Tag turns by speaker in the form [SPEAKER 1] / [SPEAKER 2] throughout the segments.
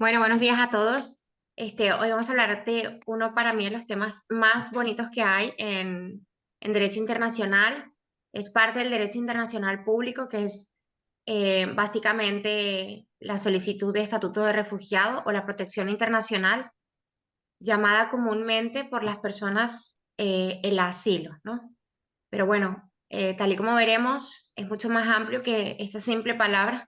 [SPEAKER 1] Bueno, buenos días a todos. Hoy vamos a hablar de uno para mí de los temas más bonitos que hay en derecho internacional. Es parte del derecho internacional público, que es básicamente la solicitud de estatuto de refugiado o la protección internacional, llamada comúnmente por las personas el asilo, ¿no? Pero bueno, tal y como veremos, es mucho más amplio que esta simple palabra,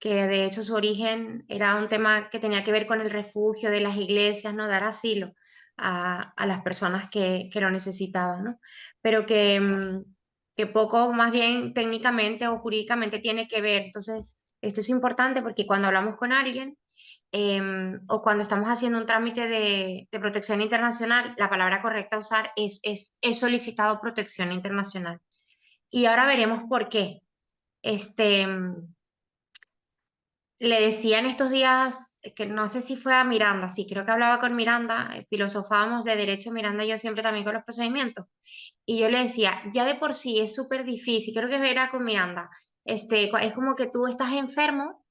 [SPEAKER 1] que de hecho su origen era un tema que tenía que ver con el refugio de las iglesias, ¿no? Dar asilo a las personas que lo necesitaban, ¿no? Pero que poco más bien técnicamente o jurídicamente tiene que ver. Entonces, esto es importante porque cuando hablamos con alguien o cuando estamos haciendo un trámite de protección internacional, la palabra correcta a usar es solicitado protección internacional. Y ahora veremos por qué. Este, Le decía en estos días, que no sé si fue a Miranda, sí, creo que hablaba con Miranda, filosofábamos de derecho, Miranda y yo siempre también con los procedimientos, y yo le decía, ya de por sí es súper difícil, creo que era con Miranda, es como que tú estás enfermo,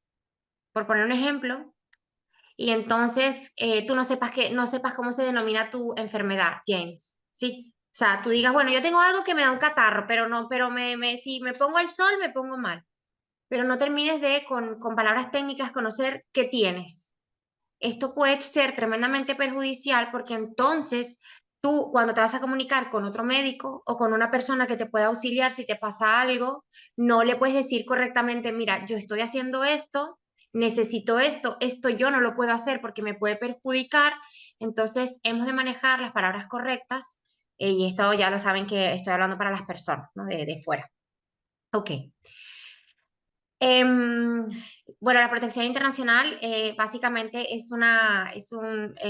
[SPEAKER 1] por poner un ejemplo, y entonces tú no sepas cómo se denomina tu enfermedad, James, ¿sí? O sea, tú digas, bueno, yo tengo algo que me da un catarro, pero no, pero si me pongo al sol, me pongo mal, pero no termines de, con palabras técnicas, conocer qué tienes. Esto puede ser tremendamente perjudicial porque entonces tú, cuando te vas a comunicar con otro médico o con una persona que te pueda auxiliar si te pasa algo, no le puedes decir correctamente, mira, yo estoy haciendo esto, necesito esto, esto yo no lo puedo hacer porque me puede perjudicar. Entonces hemos de manejar las palabras correctas, y esto ya lo saben que estoy hablando para las personas, ¿no? De fuera. Ok. Em, bueno, la protección internacional básicamente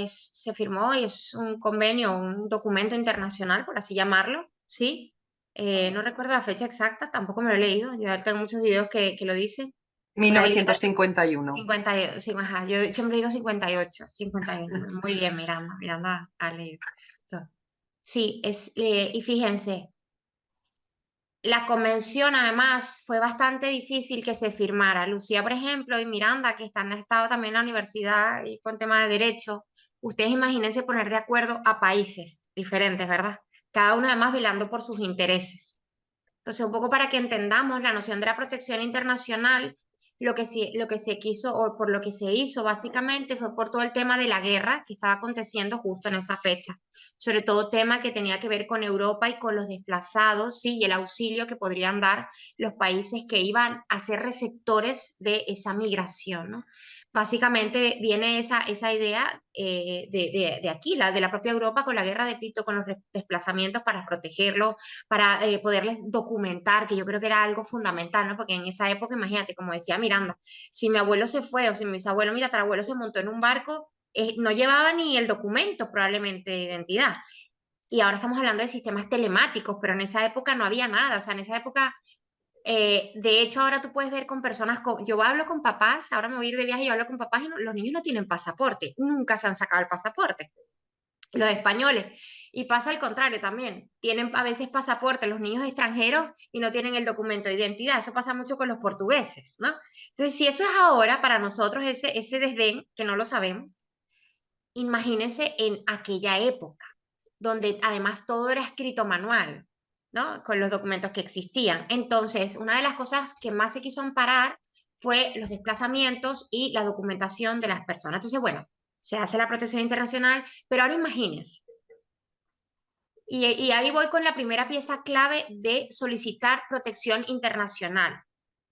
[SPEAKER 1] se firmó y es un convenio, un documento internacional, por así llamarlo, ¿sí? No recuerdo la fecha exacta, tampoco me lo he leído, yo tengo muchos videos que lo dicen. Por ahí,
[SPEAKER 2] 1951.
[SPEAKER 1] 50, sí, ajá, yo siempre digo 58, 51. Muy bien, Miranda, Miranda ha leído todo. Sí, y fíjense. La convención, además, fue bastante difícil que se firmara. Lucía, por ejemplo, y Miranda, que han estado también en la universidad y con tema de derecho, ustedes imagínense poner de acuerdo a países diferentes, ¿verdad? Cada uno además velando por sus intereses. Entonces, un poco para que entendamos la noción de la protección internacional, lo que se quiso o por lo que se hizo básicamente fue por todo el tema de la guerra que estaba aconteciendo justo en esa fecha, sobre todo tema que tenía que ver con Europa y con los desplazados, sí, y el auxilio que podrían dar los países que iban a ser receptores de esa migración, ¿no? Básicamente viene esa idea de aquí, de la propia Europa con la guerra de Pito, con los desplazamientos para protegerlos, para poderles documentar, que yo creo que era algo fundamental, ¿no? Porque en esa época, imagínate, como decía Miranda, si mi abuelo se fue o si mis abuelos, mi tatarabuelo se montó en un barco, no llevaba ni el documento probablemente de identidad. Y ahora estamos hablando de sistemas telemáticos, pero en esa época no había nada, o sea, en esa época de hecho, ahora tú puedes ver con personas, yo hablo con papás, ahora me voy a ir de viaje y yo hablo con papás y los niños no tienen pasaporte, nunca se han sacado el pasaporte, los españoles. Y pasa al contrario también, tienen a veces pasaporte los niños extranjeros y no tienen el documento de identidad, eso pasa mucho con los portugueses, ¿no? Entonces, si eso es ahora para nosotros ese desdén, que no lo sabemos, imagínense en aquella época, donde además todo era escrito manual, ¿no? Con los documentos que existían. Entonces, una de las cosas que más se quiso amparar fue los desplazamientos y la documentación de las personas. Entonces, bueno, se hace la protección internacional, pero ahora imagínense. Y ahí voy con la primera pieza clave de solicitar protección internacional.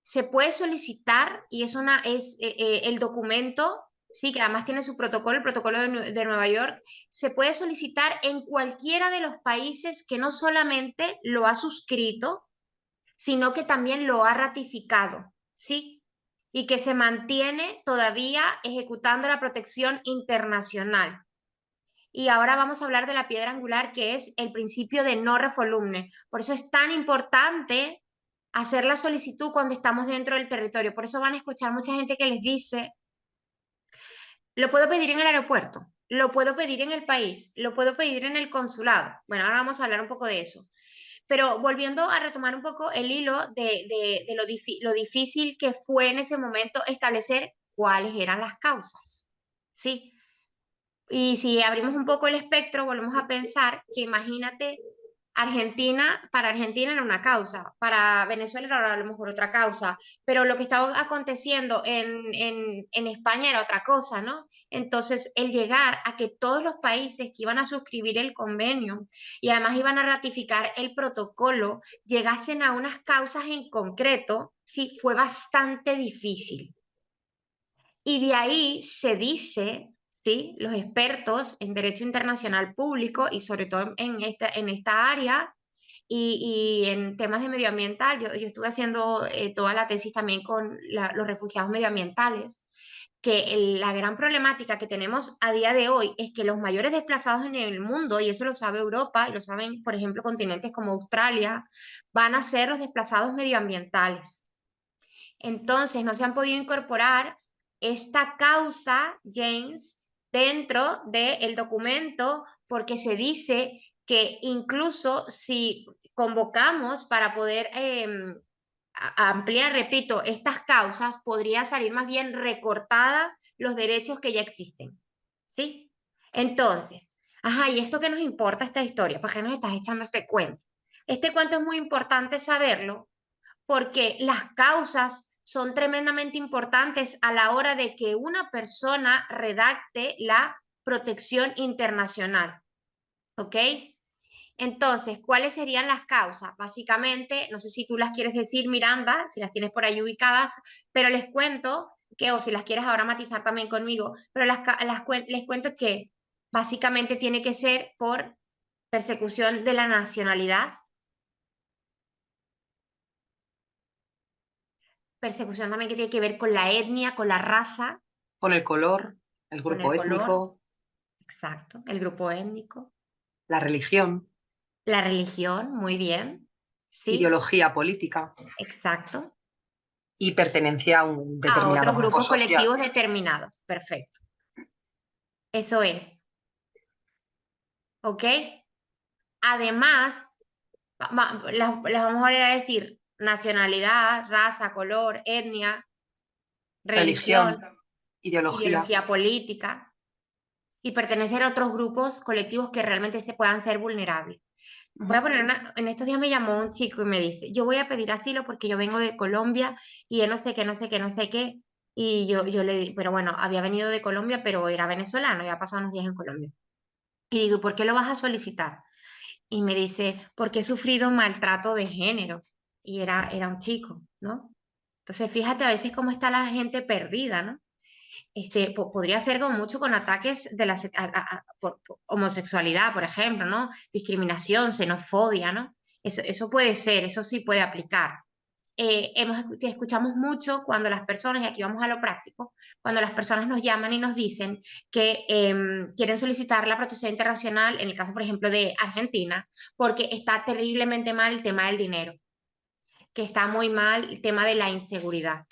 [SPEAKER 1] Se puede solicitar y es el documento, sí, que además tiene su protocolo, el protocolo de Nueva York, se puede solicitar en cualquiera de los países que no solamente lo ha suscrito, sino que también lo ha ratificado, ¿sí? Y que se mantiene todavía ejecutando la protección internacional. Y ahora vamos a hablar de la piedra angular, que es el principio de no refolumne. Por eso es tan importante hacer la solicitud cuando estamos dentro del territorio. Por eso van a escuchar mucha gente que les dice, lo puedo pedir en el aeropuerto, lo puedo pedir en el país, lo puedo pedir en el consulado. Bueno, ahora vamos a hablar un poco de eso. Pero volviendo a retomar un poco el hilo de lo difícil que fue en ese momento establecer cuáles eran las causas. ¿sí? Y si abrimos un poco el espectro, volvemos a pensar que imagínate, Argentina, para Argentina era una causa, para Venezuela era a lo mejor otra causa, pero lo que estaba aconteciendo en España era otra cosa, ¿no? Entonces, el llegar a que todos los países que iban a suscribir el convenio y además iban a ratificar el protocolo, llegasen a unas causas en concreto, sí, fue bastante difícil. Y de ahí se dice, ¿sí? Los expertos en derecho internacional público y sobre todo en esta área y en temas de medioambiental, yo estuve haciendo toda la tesis también con los refugiados medioambientales, que la gran problemática que tenemos a día de hoy es que los mayores desplazados en el mundo, y eso lo sabe Europa y lo saben, por ejemplo, continentes como Australia, van a ser los desplazados medioambientales. Entonces, no se han podido incorporar esta causa, James, dentro del documento porque se dice que incluso si convocamos para poder ampliar, repito, estas causas, podría salir más bien recortada los derechos que ya existen. ¿Sí? Entonces, ajá, ¿y esto qué nos importa esta historia? ¿Para qué nos estás echando este cuento? Este cuento es muy importante saberlo porque las causas son tremendamente importantes a la hora de que una persona redacte la protección internacional. ¿Ok? Entonces, ¿cuáles serían las causas? Básicamente, no sé si tú las quieres decir, Miranda, si las tienes por ahí ubicadas, pero les cuento que, o si las quieres ahora matizar también conmigo, pero les cuento que básicamente tiene que ser por persecución de la nacionalidad, persecución también que tiene que ver con la etnia, con la raza,
[SPEAKER 2] Con el color, el
[SPEAKER 1] con
[SPEAKER 2] grupo
[SPEAKER 1] el color,
[SPEAKER 2] étnico,
[SPEAKER 1] exacto, el grupo étnico,
[SPEAKER 2] la religión,
[SPEAKER 1] la religión, muy bien, sí,
[SPEAKER 2] ideología política
[SPEAKER 1] exacto,
[SPEAKER 2] y pertenencia a un
[SPEAKER 1] a
[SPEAKER 2] determinado
[SPEAKER 1] otros
[SPEAKER 2] grupo
[SPEAKER 1] grupos
[SPEAKER 2] social.
[SPEAKER 1] colectivos determinados, perfecto, eso es, ¿ok? Además, las vamos a ir a decir nacionalidad, raza, color, etnia, religión,
[SPEAKER 2] Religión, ideología.
[SPEAKER 1] ideología política y pertenecer a otros grupos colectivos que realmente se puedan ser vulnerables. Voy a poner en estos días me llamó un chico y me dice, yo voy a pedir asilo porque yo vengo de Colombia y él no sé qué, no sé qué, no sé qué. Y yo le di, pero bueno, había venido de Colombia, pero era venezolano, ya pasado unos días en Colombia. Y digo, ¿por qué lo vas a solicitar? Y me dice, porque he sufrido maltrato de género. Y era un chico, ¿no? Entonces, fíjate a veces cómo está la gente perdida, ¿no? Podría ser con mucho con ataques de la por homosexualidad, por ejemplo, ¿no? Discriminación, xenofobia, ¿no? Eso puede ser, eso sí puede aplicar. Escuchamos mucho cuando las personas, y aquí vamos a lo práctico, cuando las personas nos llaman y nos dicen que quieren solicitar la protección internacional, en el caso, por ejemplo, de Argentina, porque está terriblemente mal el tema del dinero, que está muy mal el tema de la inseguridad.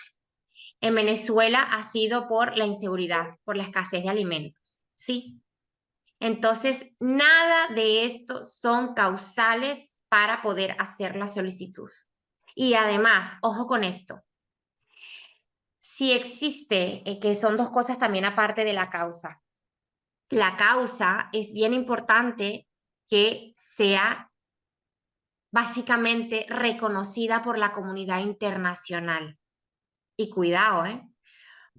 [SPEAKER 1] En Venezuela ha sido por la inseguridad, por la escasez de alimentos, ¿sí? Entonces, nada de esto son causales para poder hacer la solicitud. Y además, ojo con esto, si existe, que son dos cosas también aparte de la causa es bien importante que sea básicamente reconocida por la comunidad internacional. Y cuidado, ¿eh?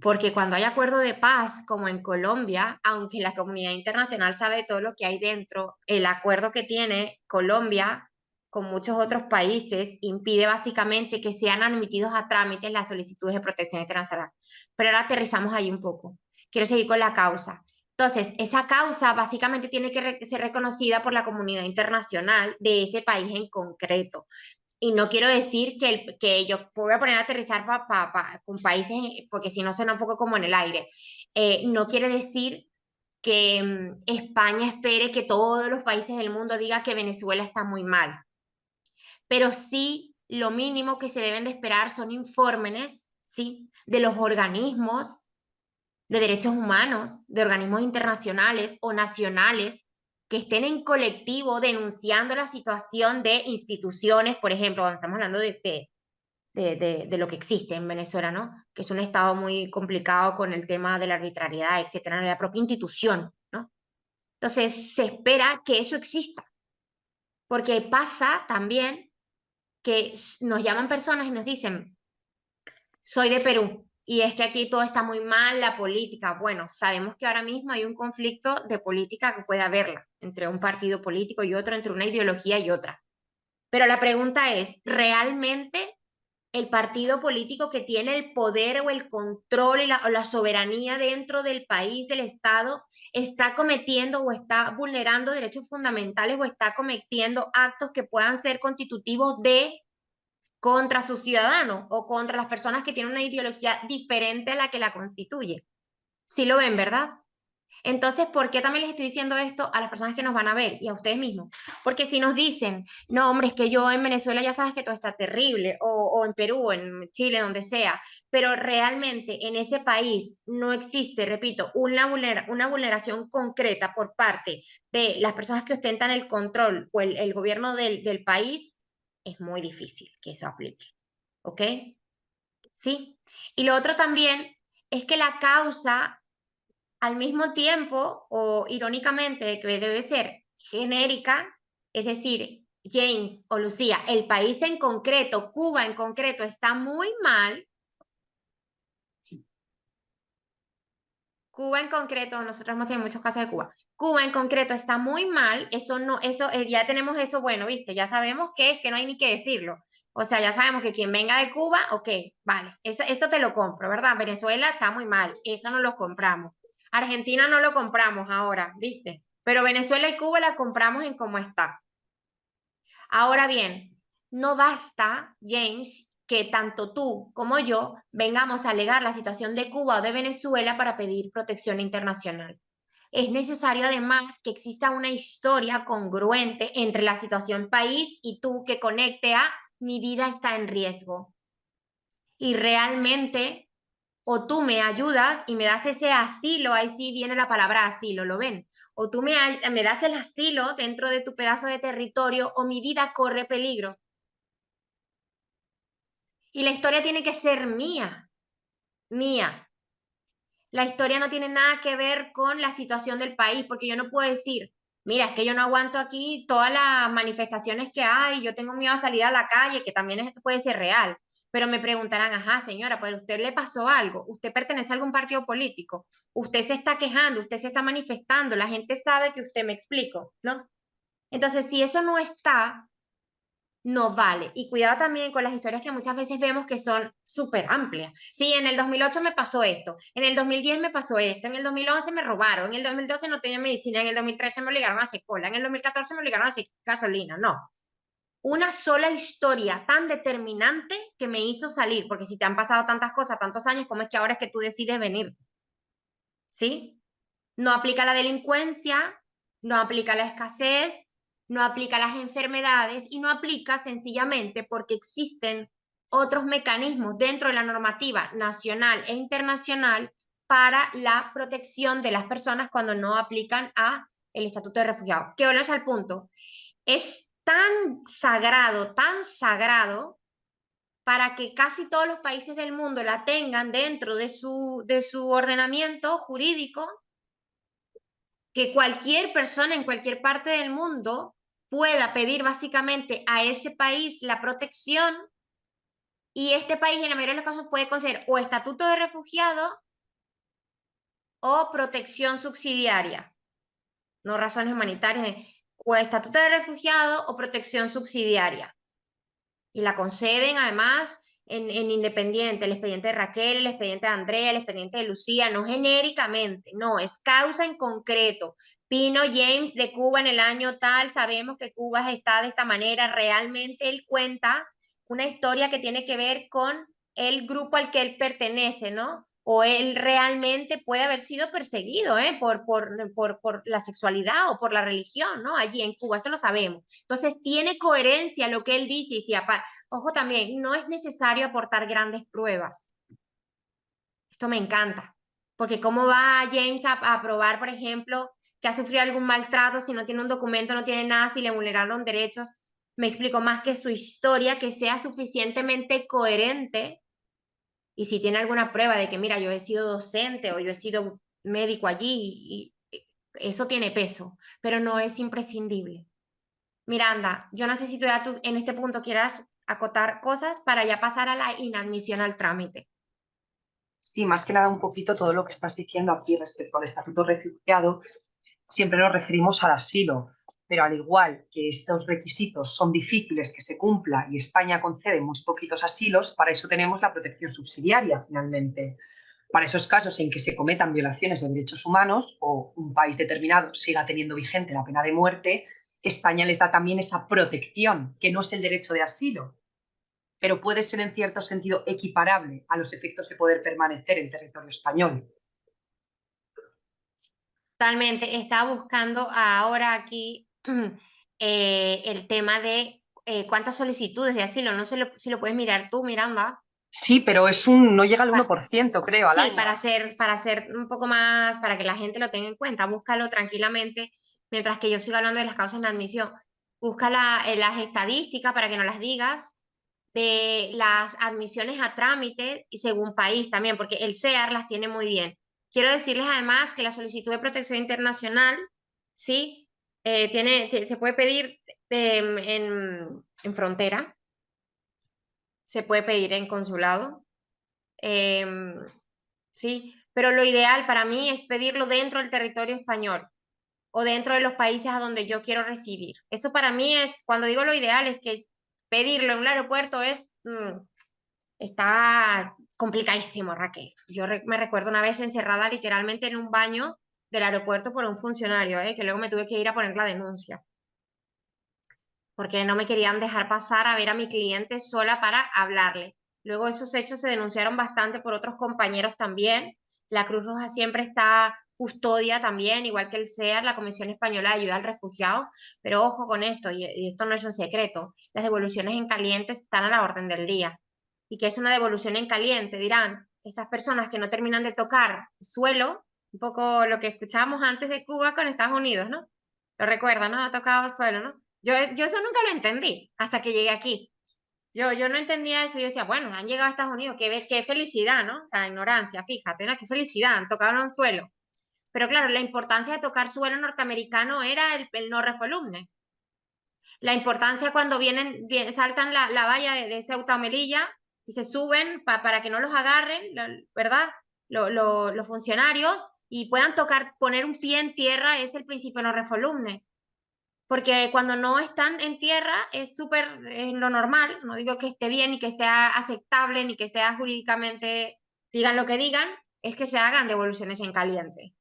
[SPEAKER 1] Porque cuando hay acuerdo de paz, como en Colombia, aunque la comunidad internacional sabe todo lo que hay dentro, el acuerdo que tiene Colombia con muchos otros países impide básicamente que sean admitidos a trámites las solicitudes de protección internacional. Pero ahora aterrizamos ahí un poco. Quiero seguir con la causa. Entonces, esa causa básicamente tiene que ser reconocida por la comunidad internacional de ese país en concreto. Y no quiero decir que yo voy a poner a aterrizar con países, porque si no suena un poco como en el aire. No quiere decir que España espere que todos los países del mundo digan que Venezuela está muy mal. Pero sí, lo mínimo que se deben de esperar son informes, ¿sí? De los organismos de derechos humanos, de organismos internacionales o nacionales que estén en colectivo denunciando la situación de instituciones, por ejemplo, cuando estamos hablando de lo que existe en Venezuela, ¿no? Que es un estado muy complicado con el tema de la arbitrariedad, etcétera, la propia institución, ¿no? Entonces, se espera que eso exista, porque pasa también que nos llaman personas y nos dicen, soy de Perú, y es que aquí todo está muy mal, la política. Bueno, sabemos que ahora mismo hay un conflicto de política que puede haberla entre un partido político y otro, entre una ideología y otra. Pero la pregunta es, ¿realmente el partido político que tiene el poder o el control o la soberanía dentro del país, del Estado, está cometiendo o está vulnerando derechos fundamentales o está cometiendo actos que puedan ser constitutivos de contra sus ciudadanos o contra las personas que tienen una ideología diferente a la que la constituye? Sí lo ven, ¿verdad? Entonces, ¿por qué también les estoy diciendo esto a las personas que nos van a ver y a ustedes mismos? Porque si nos dicen, no, hombre, es que yo en Venezuela ya sabes que todo está terrible, o en Perú, o en Chile, donde sea, pero realmente en ese país no existe, repito, una vulneración concreta por parte de las personas que ostentan el control o el gobierno del país, es muy difícil que eso aplique. ¿Ok? ¿Sí? Y lo otro también es que la causa al mismo tiempo, o irónicamente, que debe ser genérica, es decir, James o Lucía, el país en concreto, Cuba en concreto, está muy mal. Cuba en concreto, nosotros hemos tenido muchos casos de Cuba. Cuba en concreto está muy mal, eso no, eso, ya tenemos eso, bueno, viste, ya sabemos que es que no hay ni que decirlo. O sea, ya sabemos que quien venga de Cuba, ok, vale, eso te lo compro, ¿verdad? Venezuela está muy mal, eso no lo compramos. Argentina no lo compramos ahora, ¿viste? Pero Venezuela y Cuba la compramos en cómo está. Ahora bien, no basta, James, que tanto tú como yo vengamos a alegar la situación de Cuba o de Venezuela para pedir protección internacional. Es necesario además que exista una historia congruente entre la situación país y tú que conecte a mi vida está en riesgo. Y realmente, o tú me ayudas y me das ese asilo, ahí sí viene la palabra asilo, ¿lo ven? O tú me das el asilo dentro de tu pedazo de territorio o mi vida corre peligro. Y la historia tiene que ser mía, mía. La historia no tiene nada que ver con la situación del país, porque yo no puedo decir, mira, es que yo no aguanto aquí todas las manifestaciones que hay, yo tengo miedo a salir a la calle, que también puede ser real. Pero me preguntarán, ajá, señora, ¿pero a usted le pasó algo? ¿Usted pertenece a algún partido político? ¿Usted se está quejando? ¿Usted se está manifestando? La gente sabe que usted me explico, ¿no? Entonces, si eso no está, no vale. Y cuidado también con las historias que muchas veces vemos que son súper amplias. Sí, en el 2008 me pasó esto, en el 2010 me pasó esto, en el 2011 me robaron, en el 2012 no tenía medicina, en el 2013 me obligaron a hacer cola, en el 2014 me obligaron a hacer gasolina. No. Una sola historia tan determinante que me hizo salir, porque si te han pasado tantas cosas, tantos años, ¿cómo es que ahora es que tú decides venir? ¿Sí? No aplica la delincuencia, no aplica la escasez, no aplica las enfermedades y no aplica sencillamente porque existen otros mecanismos dentro de la normativa nacional e internacional para la protección de las personas cuando no aplican a el Estatuto de Refugiados. Que volvemos al punto. Es tan sagrado para que casi todos los países del mundo la tengan dentro de su ordenamiento jurídico, que cualquier persona en cualquier parte del mundo pueda pedir básicamente a ese país la protección y este país en la mayoría de los casos puede conceder o estatuto de refugiado o protección subsidiaria, no razones humanitarias, o estatuto de refugiado o protección subsidiaria. Y la conceden además en independiente, el expediente de Raquel, el expediente de Andrea, el expediente de Lucía, no genéricamente, no, es causa en concreto. Pino James de Cuba en el año tal, sabemos que Cuba está de esta manera, realmente él cuenta una historia que tiene que ver con el grupo al que él pertenece, ¿no? O él realmente puede haber sido perseguido por la sexualidad o por la religión, ¿no? Allí en Cuba, eso lo sabemos. Entonces, tiene coherencia lo que él dice y si ojo también, no es necesario aportar grandes pruebas. Esto me encanta, porque ¿cómo va James a probar, por ejemplo, que ha sufrido algún maltrato si no tiene un documento, no tiene nada, si le vulneraron derechos? me explico, más que su historia, que sea suficientemente coherente. Y si tiene alguna prueba de que, mira, yo he sido docente o yo he sido médico allí, y eso tiene peso, pero no es imprescindible. Miranda, yo no sé si tú en este punto quieras acotar cosas para ya pasar a la inadmisión al trámite.
[SPEAKER 2] Sí, más que nada un poquito todo lo que estás diciendo aquí respecto al estatuto de refugiado, siempre nos referimos al asilo, pero al igual que estos requisitos son difíciles que se cumpla y España concede muy poquitos asilos, para eso tenemos la protección subsidiaria, finalmente. Para esos casos en que se cometan violaciones de derechos humanos o un país determinado siga teniendo vigente la pena de muerte, España les da también esa protección, que no es el derecho de asilo, pero puede ser en cierto sentido equiparable a los efectos de poder permanecer en territorio español.
[SPEAKER 1] Totalmente. Estaba buscando ahora aquí el tema de cuántas solicitudes de asilo. No sé si lo puedes mirar tú, Miranda.
[SPEAKER 2] Sí, pero no llega al 1%, creo, al
[SPEAKER 1] Sí,
[SPEAKER 2] año.
[SPEAKER 1] para hacer un poco más, para que la gente lo tenga en cuenta, búscalo tranquilamente mientras que yo siga hablando de las causas de admisión. Busca las estadísticas para que no las digas de las admisiones a trámite y según país también, porque el CEAR las tiene muy bien. Quiero decirles además que la solicitud de protección internacional, ¿sí? Se puede pedir en frontera, se puede pedir en consulado. em, ¿Sí? Pero lo ideal para mí es pedirlo dentro del territorio español o dentro de los países a donde yo quiero residir. Eso para mí es, cuando digo lo ideal, es que pedirlo en un aeropuerto está complicadísimo, Raquel. Me recuerdo una vez encerrada literalmente en un baño del aeropuerto por un funcionario, que luego me tuve que ir a poner la denuncia, porque no me querían dejar pasar a ver a mi cliente sola para hablarle. Luego esos hechos se denunciaron bastante por otros compañeros también. La Cruz Roja siempre está custodia también, igual que el CEAR, la Comisión Española de Ayuda al Refugiado, pero ojo con esto, y esto no es un secreto, las devoluciones en caliente están a la orden del día. ¿Y qué es una devolución en caliente? Dirán, estas personas que no terminan de tocar suelo, un poco lo que escuchábamos antes de Cuba con Estados Unidos, ¿no? Lo recuerdan, ¿no? Ha tocado suelo, ¿no? Yo eso nunca lo entendí hasta que llegué aquí. Yo no entendía eso. Yo decía, bueno, han llegado a Estados Unidos, qué felicidad, ¿no? La ignorancia, fíjate, ¿no? Qué felicidad, han tocado un suelo. Pero claro, la importancia de tocar suelo norteamericano era el no refoulement. La importancia cuando saltan la valla de Ceuta o Melilla y se suben para que no los agarren, ¿verdad? Los funcionarios y puedan poner un pie en tierra es el principio no refoulement. Porque cuando no están en tierra es lo normal, no digo que esté bien ni que sea aceptable ni que sea jurídicamente, digan lo que digan, es que se hagan devoluciones en caliente.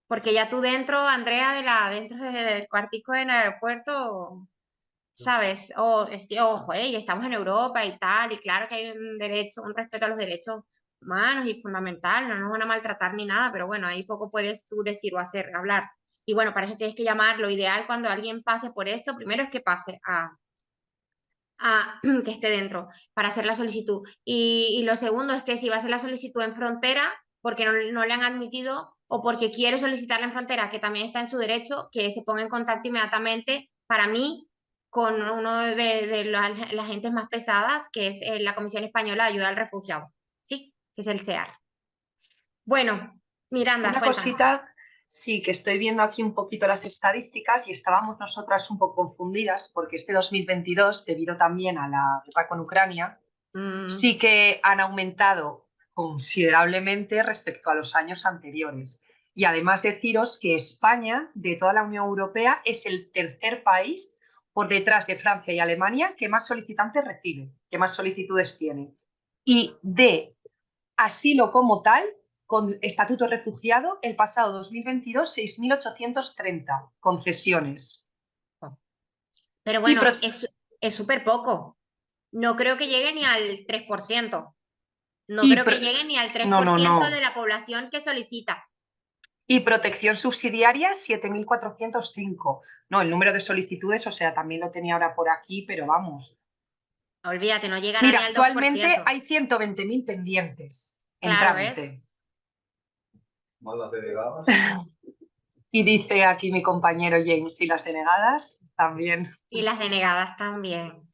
[SPEAKER 1] Porque ya tú dentro, Andrea, dentro del cuartico del aeropuerto, ¿sabes? Ojo, y estamos en Europa y tal, y claro que hay un derecho, un respeto a los derechos humanos y fundamental, no nos van a maltratar ni nada, pero bueno, ahí poco puedes tú decir o hacer, hablar. Y bueno, para eso tienes que llamar, lo ideal cuando alguien pase por esto, primero es que pase a que esté dentro para hacer la solicitud. Y lo segundo es que si va a hacer la solicitud en frontera, porque no le han admitido o porque quiere solicitarla en frontera, que también está en su derecho, que se ponga en contacto inmediatamente para mí con uno de las agentes más pesadas, que es la Comisión Española de Ayuda al Refugiado, ¿sí? Que es el CEAR. Bueno, Miranda,
[SPEAKER 2] Una
[SPEAKER 1] cuéntame.
[SPEAKER 2] cosita, sí, que estoy viendo aquí un poquito las estadísticas y estábamos nosotras un poco confundidas porque este 2022, debido también a la guerra con Ucrania,
[SPEAKER 1] Mm,
[SPEAKER 2] sí que han aumentado considerablemente respecto a los años anteriores. Y además deciros que España, de toda la Unión Europea, es el tercer país por detrás de Francia y Alemania que más solicitantes recibe, que más solicitudes tiene. Y de asilo como tal, con estatuto refugiado, el pasado 2022, 6.830 concesiones.
[SPEAKER 1] pero
[SPEAKER 2] Y
[SPEAKER 1] bueno, es súper poco. No creo que llegue ni al 3%. No
[SPEAKER 2] y
[SPEAKER 1] creo que llegue ni al tres
[SPEAKER 2] no,
[SPEAKER 1] por
[SPEAKER 2] no,
[SPEAKER 1] ciento de
[SPEAKER 2] no.
[SPEAKER 1] la población que solicita.
[SPEAKER 2] Y protección subsidiaria, 7.405. No, el número de solicitudes, o sea, también lo tenía ahora por aquí, pero vamos.
[SPEAKER 1] Olvídate, no llegará
[SPEAKER 2] Mira,
[SPEAKER 1] ni al dos por
[SPEAKER 2] actualmente
[SPEAKER 1] ciento.
[SPEAKER 2] hay 120.000 pendientes en
[SPEAKER 1] Claro, es.
[SPEAKER 2] trámite. Más las delegadas. Y dice aquí mi compañero James, y las denegadas también.
[SPEAKER 1] Y las denegadas también.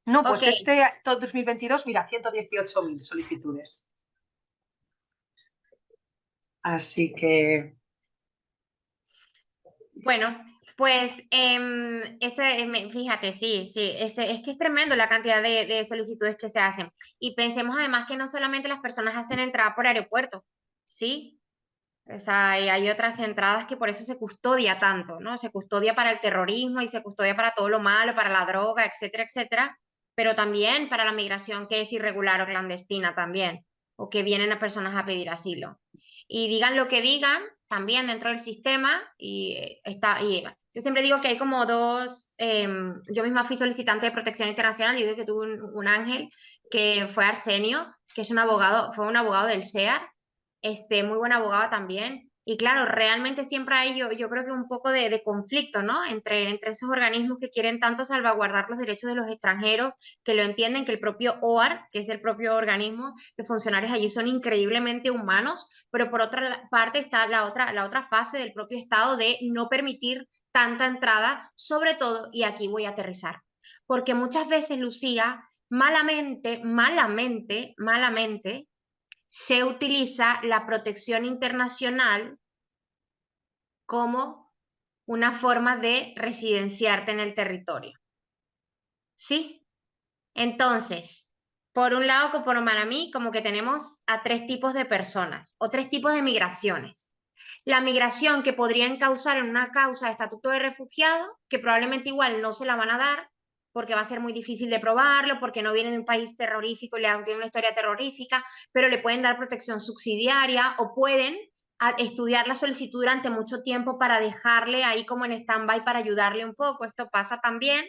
[SPEAKER 2] No,
[SPEAKER 1] Ok,
[SPEAKER 2] pues todo 2022, mira, 118.000 solicitudes. Así que,
[SPEAKER 1] bueno, pues fíjate, sí, sí, es que es tremendo la cantidad de solicitudes que se hacen. Y pensemos además que no solamente las personas hacen entrada por aeropuerto, ¿sí? O sea, y hay otras entradas que por eso se custodia tanto, ¿no? Se custodia para el terrorismo y se custodia para todo lo malo, para la droga, etcétera, etcétera, pero también para la migración que es irregular o clandestina también, o que vienen a personas a pedir asilo. Y digan lo que digan, también dentro del sistema, y yo siempre digo que hay como dos, yo misma fui solicitante de protección internacional, y digo que tuve un ángel que fue Arsenio, que es un abogado, fue un abogado del SEAR, muy buen abogado también. Y claro, realmente siempre hay yo creo que un poco de conflicto, ¿no? Entre esos organismos que quieren tanto salvaguardar los derechos de los extranjeros, que lo entienden, que el propio OAR, que es el propio organismo, los funcionarios allí son increíblemente humanos, pero por otra parte está la otra fase del propio Estado de no permitir tanta entrada, sobre todo, y aquí voy a aterrizar, porque muchas veces, Lucía, malamente, se utiliza la protección internacional como una forma de residenciarte en el territorio. ¿Sí? Entonces, por un lado, para mí, como que tenemos a tres tipos de personas o tres tipos de migraciones. La migración que podrían causar en una causa de estatuto de refugiado, que probablemente igual no se la van a dar porque va a ser muy difícil de probarlo, porque no viene de un país terrorífico y tiene una historia terrorífica, pero le pueden dar protección subsidiaria o pueden estudiar la solicitud durante mucho tiempo para dejarle ahí como en stand-by para ayudarle un poco. Esto pasa también.